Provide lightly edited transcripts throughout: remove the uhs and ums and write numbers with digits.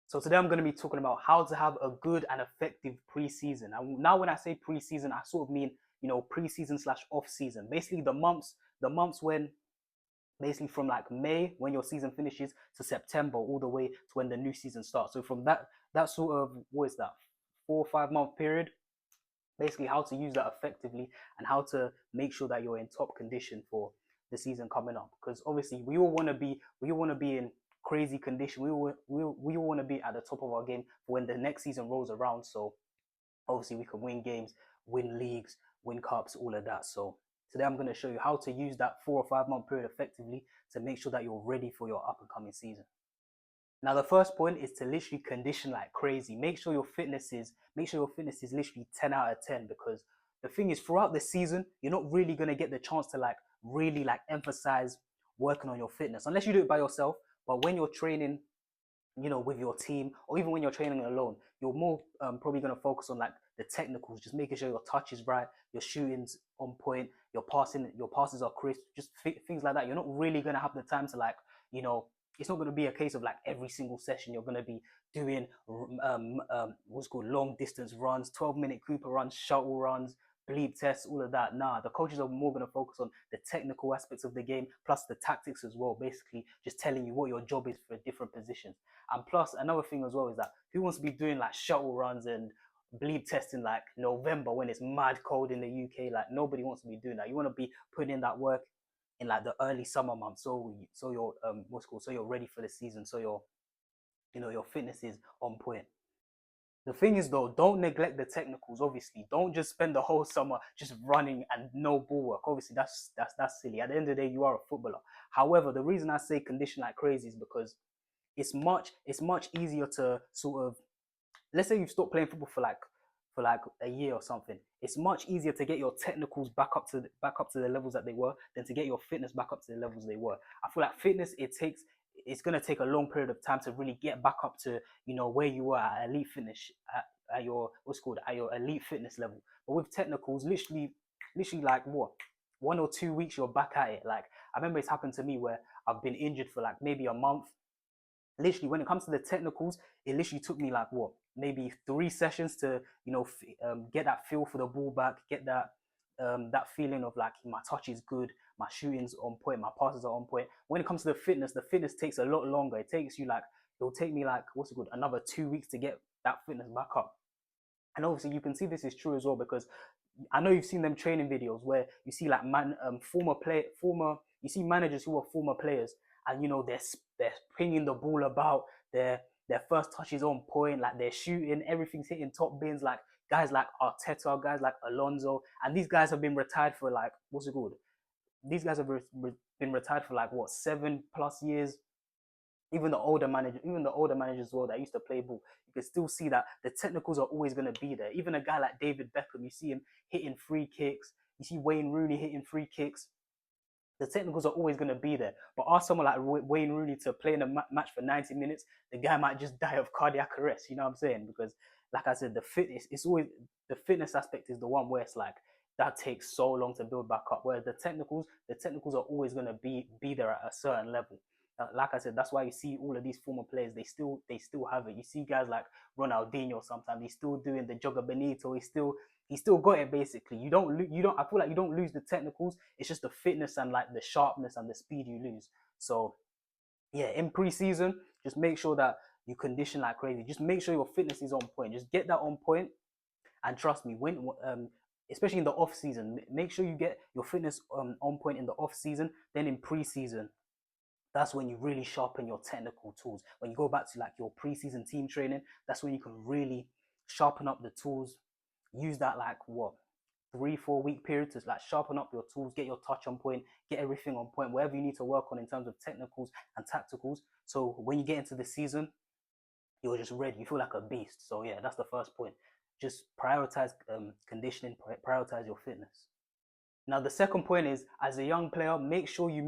So today I'm going to be talking about how to have a good and effective preseason. And now when I say preseason, I sort of mean, preseason slash off season. Basically the months when basically from like May when your season finishes to September all the way to when the new season starts. So from that sort of, what is that, 4 or 5 month period, basically how to use that effectively and how to make sure that you're in top condition for the season coming up. Because obviously we all want to be in crazy condition. We all want to be at the top of our game for when the next season rolls around. So obviously we can win games, win leagues, win cups, all of that. So today I'm going to show you how to use that 4 or 5 month period effectively to make sure that you're ready for your up and coming season. Now the first point is to literally condition like crazy. Make sure your fitness is literally 10 out of 10, because the thing is, throughout the season you're not really going to get the chance to like really like emphasize working on your fitness unless you do it by yourself. But when you're training, with your team, or even when you're training alone, you're more probably going to focus on like the technicals, just making sure your touch is right, your shooting's on point, your passes are crisp, just things like that. You're not really going to have the time to like, you know, it's not going to be a case of like every single session you're going to be doing what's called long distance runs, 12-minute Cooper runs, shuttle runs, bleep tests, all of that. Nah, the coaches are more going to focus on the technical aspects of the game plus the tactics as well, basically just telling you what your job is for different positions. And plus, another thing as well is that who wants to be doing like shuttle runs and bleep testing like November when it's mad cold in the UK? Like nobody wants to be doing that. You want to be putting in that work in like the early summer months, so you're so you're ready for the season, so your fitness is on point. The thing is though, don't neglect the technicals. Obviously, don't just spend the whole summer just running and no ball work. Obviously, that's silly. At the end of the day, you are a footballer. However, the reason I say condition like crazy is because it's much easier to sort of, let's say you've stopped playing football for like a year or something. It's much easier to get your technicals back up to the levels that they were than to get your fitness back up to the levels they were. I feel like fitness, it's going to take a long period of time to really get back up to where you were at elite fitness, at your what's called at your elite fitness level. But with technicals, literally like what, 1 or 2 weeks you're back at it. Like I remember it's happened to me where I've been injured for like maybe a month. Literally, when it comes to the technicals, it literally took me like what, maybe 3 sessions to get that feel for the ball back, get that feeling of like my touch is good, my shooting's on point, my passes are on point. When it comes to the fitness takes a lot longer. It'll take me like, what's it called, another 2 weeks to get that fitness back up. And obviously you can see this is true as well, because I know you've seen them training videos where you see like you see managers who are former players, and they're pinging the ball about, their first touch is on point, like they're shooting, everything's hitting top bins, like guys like Arteta, guys like Alonso, and these guys have been retired for like, what's it called? These guys have been retired for like what, 7+ years. Even the older managers as well that used to play ball, you can still see that the technicals are always going to be there. Even a guy like David Beckham, you see him hitting free kicks. You see Wayne Rooney hitting free kicks. The technicals are always going to be there. But ask someone like Wayne Rooney to play in a match for 90 minutes, the guy might just die of cardiac arrest. You know what I'm saying? Because, like I said, the fitness aspect is the one where it's like that takes so long to build back up. Whereas the technicals are always going to be there at a certain level. Like I said, that's why you see all of these former players. They still have it. You see guys like Ronaldinho. Sometimes he's still doing the Joga Benito. He still got it. Basically, I feel like you don't lose the technicals. It's just the fitness and like the sharpness and the speed you lose. So yeah, in preseason, just make sure that you condition like crazy. Just make sure your fitness is on point. Just get that on point, and trust me, when especially in the off season, make sure you get your fitness on point in the off season. Then in preseason, that's when you really sharpen your technical tools. When you go back to like your preseason team training, that's when you can really sharpen up the tools. Use that like what, 3 4 week period to like sharpen up your tools, get your touch on point, get everything on point, wherever you need to work on in terms of technicals and tacticals. So when you get into the season, you're just ready. You feel like a beast. So yeah, that's the first point. Just prioritize conditioning, prioritize your fitness. Now the second point is, as a young player, make sure you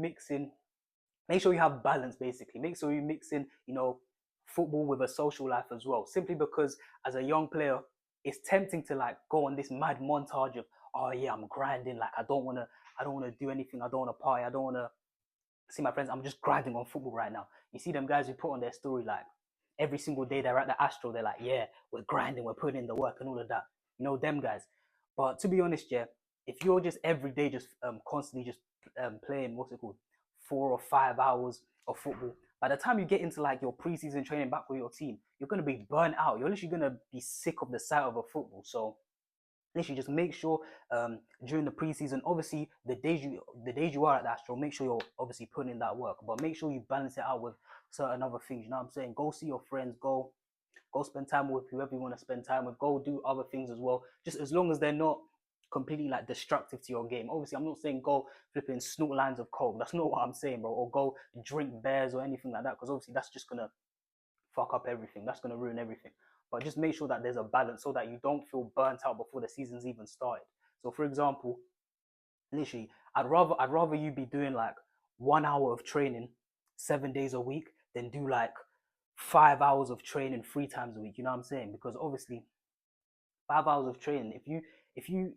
have balance. Basically, make sure you mix in football with a social life as well, simply because as a young player it's tempting to like go on this mad montage of, oh yeah, I'm grinding, like I don't want to do anything, I don't want to party, I don't want to see my friends, I'm just grinding on football right now. You see them guys who put on their story like every single day they're at the Astro, they're like, yeah, we're grinding, we're putting in the work and all of that. You know, them guys. But to be honest, yeah, if you're just every day just constantly just playing, what's it called, 4 or 5 hours of football, by the time you get into like your preseason training back with your team, you're gonna be burnt out. You're literally gonna be sick of the sight of a football. So literally just make sure during the preseason, obviously the days you are at the Astro, make sure you're obviously putting in that work, but make sure you balance it out with certain other things. You know what I'm saying? Go see your friends, go spend time with whoever you want to spend time with, go do other things as well, just as long as they're not completely like destructive to your game. Obviously, I'm not saying go flipping snort lines of coke, that's not what I'm saying, bro, or go drink beers or anything like that, because obviously that's just gonna fuck up everything. That's going to ruin everything. But just make sure that there's a balance so that you don't feel burnt out before the season's even started. So, for example, literally, I'd rather you be doing like 1 hour of training 7 days a week than do like 5 hours of training 3 times a week. You know what I'm saying? Because obviously, 5 hours of training, if you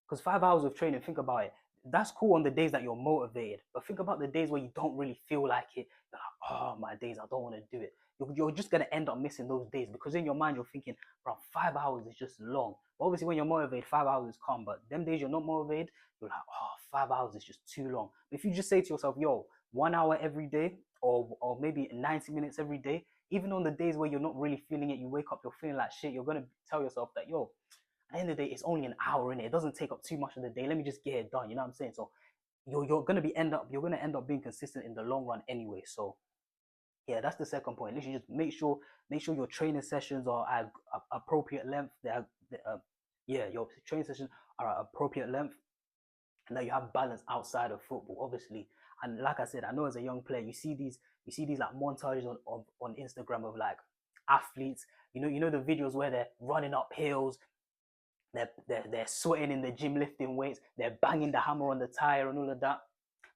because 5 hours of training, think about it. That's cool on the days that you're motivated, but think about the days where you don't really feel like it. You're like, oh, my days, I don't want to do it. You're just gonna end up missing those days because in your mind you're thinking, bro, 5 hours is just long. But obviously, when you're motivated, 5 hours is calm. But them days you're not motivated, you're like, oh, 5 hours is just too long. But if you just say to yourself, yo, 1 hour every day, or maybe 90 minutes every day, even on the days where you're not really feeling it, you wake up, you're feeling like shit, you're gonna tell yourself that, yo, at the end of the day, it's only an hour in it. It doesn't take up too much of the day. Let me just get it done. You know what I'm saying? So you're gonna end up being consistent in the long run anyway. So yeah, that's the second point. Literally, just make sure your training sessions are at appropriate length. Yeah, your training sessions are at appropriate length, and that you have balance outside of football, obviously. And like I said, I know as a young player, you see these like montages on Instagram of like athletes. You know the videos where they're running up hills, they're sweating in the gym lifting weights, they're banging the hammer on the tire and all of that.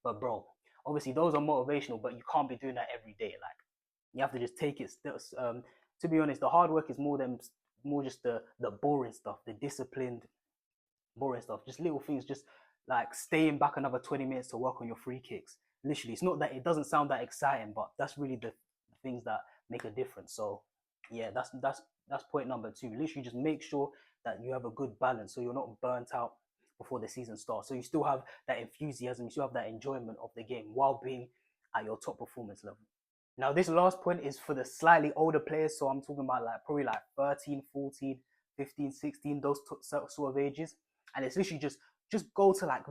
But bro, obviously those are motivational, but you can't be doing that every day. Like you have to just take it still. To be honest, the hard work is more just the boring stuff, the disciplined boring stuff, just little things, just like staying back another 20 minutes to work on your free kicks. Literally, it's not that it doesn't sound that exciting, but that's really the things that make a difference. So yeah, that's point number two. Literally, just make sure that you have a good balance, so you're not burnt out before the season starts. So you still have that enthusiasm, you still have that enjoyment of the game while being at your top performance level. Now, this last point is for the slightly older players. So I'm talking about like probably like 13, 14, 15, 16, those sort of ages. And it's literally just go to like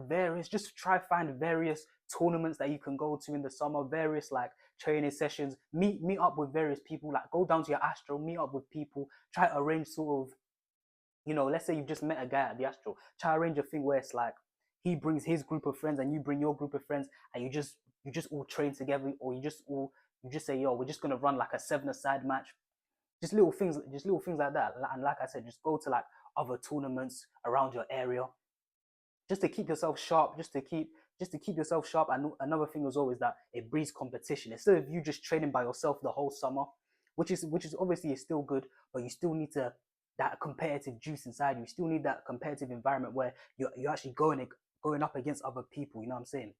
just try find various tournaments that you can go to in the summer, various like training sessions, meet up with various people, like go down to your Astro, meet up with people, try to arrange sort of, let's say you've just met a guy at the Astro, try to arrange a thing where it's like he brings his group of friends and you bring your group of friends, and you just all train together, or you just say, yo, we're just gonna run like a seven-a-side match. Just little things like that. And like I said, just go to like other tournaments around your area, just to keep yourself sharp, just to keep yourself sharp. And another thing as well is that it breeds competition. Instead of you just training by yourself the whole summer, which is obviously is still good, but you still need to that competitive juice inside you. You still need that competitive environment where you're actually going up against other people. You know what I'm saying?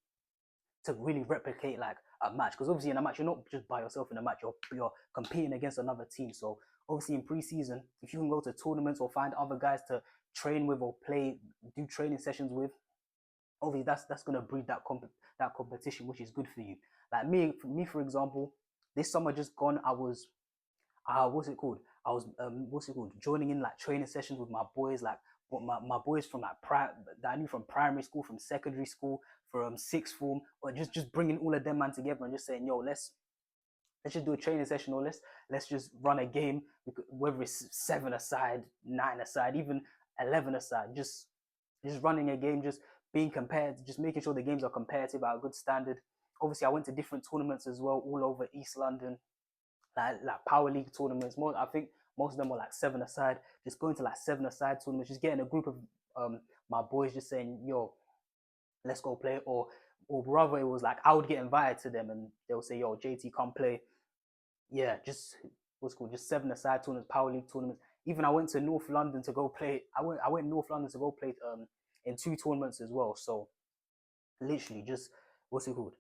To really replicate like a match, because obviously in a match you're not just by yourself in a match, you're competing against another team. So obviously in preseason, if you can go to tournaments or find other guys to train with or do training sessions with, obviously that's going to breed that competition, which is good for you. Like me for example, this summer just gone, I was what's it called? I was joining in like training sessions with my boys, like what my boys from like that I knew from primary school, from secondary school, from sixth form, or just bringing all of them man together and just saying, yo, let's just do a training session, or let's just run a game, whether it's 7 aside, 9 aside, even 11 aside, just running a game, just being compared, just making sure the games are competitive at a good standard. Obviously, I went to different tournaments as well, all over East London, like power league tournaments. I think most of them were like 7 aside. Just going to like 7 aside tournaments, just getting a group of my boys, just saying, "Yo, let's go play." Or rather, it was like I would get invited to them, and they'll say, "Yo, JT, come play." Yeah, just what's called just 7 aside tournaments, power league tournaments. Even I went to North London to go play. I went North London to go play in 2 tournaments as well. So literally, just what's it called?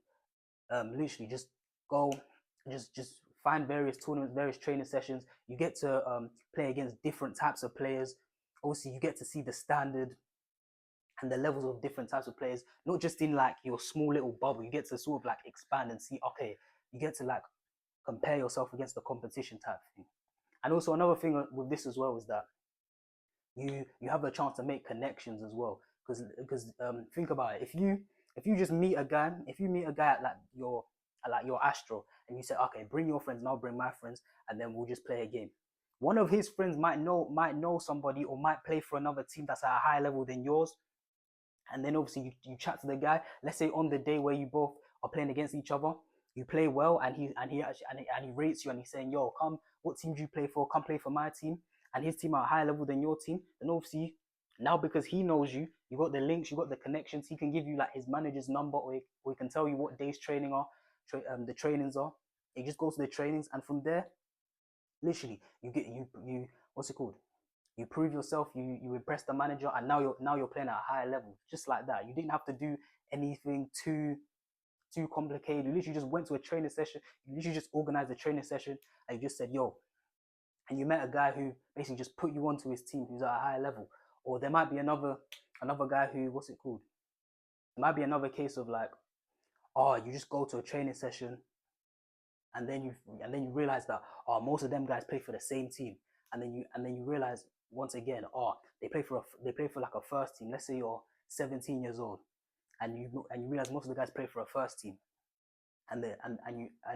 Literally just go, just find various tournaments, various training sessions. You get to play against different types of players. Obviously, you get to see the standard and the levels of different types of players, not just in like your small little bubble. You get to sort of like expand and see, okay, you get to like compare yourself against the competition type thing. And also another thing with this as well is that you have a chance to make connections as well. Because think about it, if you just meet a guy, if you meet a guy at your Astro, and you say, okay, bring your friends and I'll bring my friends, and then we'll just play a game. One of his friends might know somebody or might play for another team that's at a higher level than yours, and then obviously you chat to the guy. Let's say on the day where you both are playing against each other, you play well, and he rates you, and he's saying, "Yo, come, what team do you play for? Come play for my team." And his team are a higher level than your team. Then obviously now, because he knows you, you got the links, you got the connections. He can give you like his manager's number, or he can tell you what days training are, the trainings are. He just goes to the trainings, and from there, literally, you what's it called? You prove yourself, you impress the manager, and now you're playing at a higher level, just like that. You didn't have to do anything too complicated. You literally just went to a training session. You literally just organized a training session, and you just said, "Yo," and you met a guy who basically just put you onto his team, who's at a higher level. Or there might be another guy who, what's it called? It might be another case of like, oh, you just go to a training session, and then you realize that, oh, most of them guys play for the same team, and then you realize once again, oh, they play for like a first team. Let's say you're 17 years old, and you realize most of the guys play for a first team, and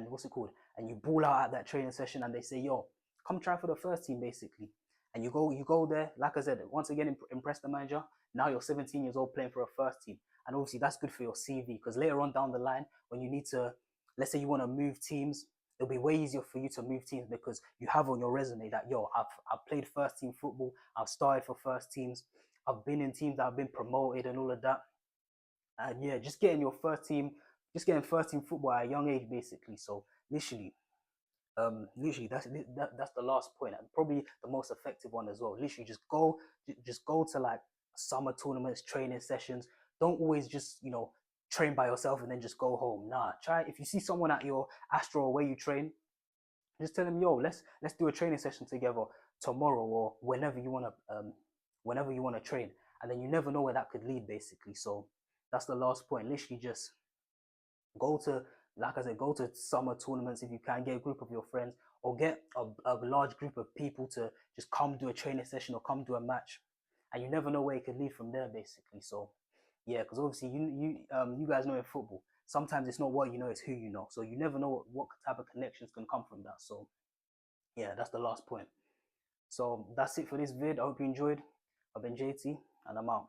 what's it called? And you ball out at that training session, and they say, yo, come try for the first team, basically. And you go there, like I said, once again, impress the manager. Now you're 17 years old playing for a first team, and obviously that's good for your CV, because later on down the line, when you need to, let's say you want to move teams, it'll be way easier for you to move teams, because you have on your resume that, yo, I've played first team football, I've started for first teams, I've been in teams that have been promoted and all of that. And yeah, just getting first team football at a young age, basically. So literally that's the last point, and probably the most effective one as well. Literally just go to like summer tournaments, training sessions. Don't always just train by yourself and then just go home. Nah, try, if you see someone at your Astro where you train, just tell them, yo, let's do a training session together tomorrow, or whenever you want to train. And then you never know where that could lead, basically. So that's the last point. Literally just go to, like I said, go to summer tournaments if you can. Get a group of your friends, or get a large group of people to just come do a training session or come do a match, and you never know where it could lead from there, basically. So yeah, because obviously you guys know in football, sometimes it's not what you know, it's who you know. So you never know what type of connections can come from that. So yeah, that's the last point. So that's it for this vid. I hope you enjoyed. I've been JT, and I'm out.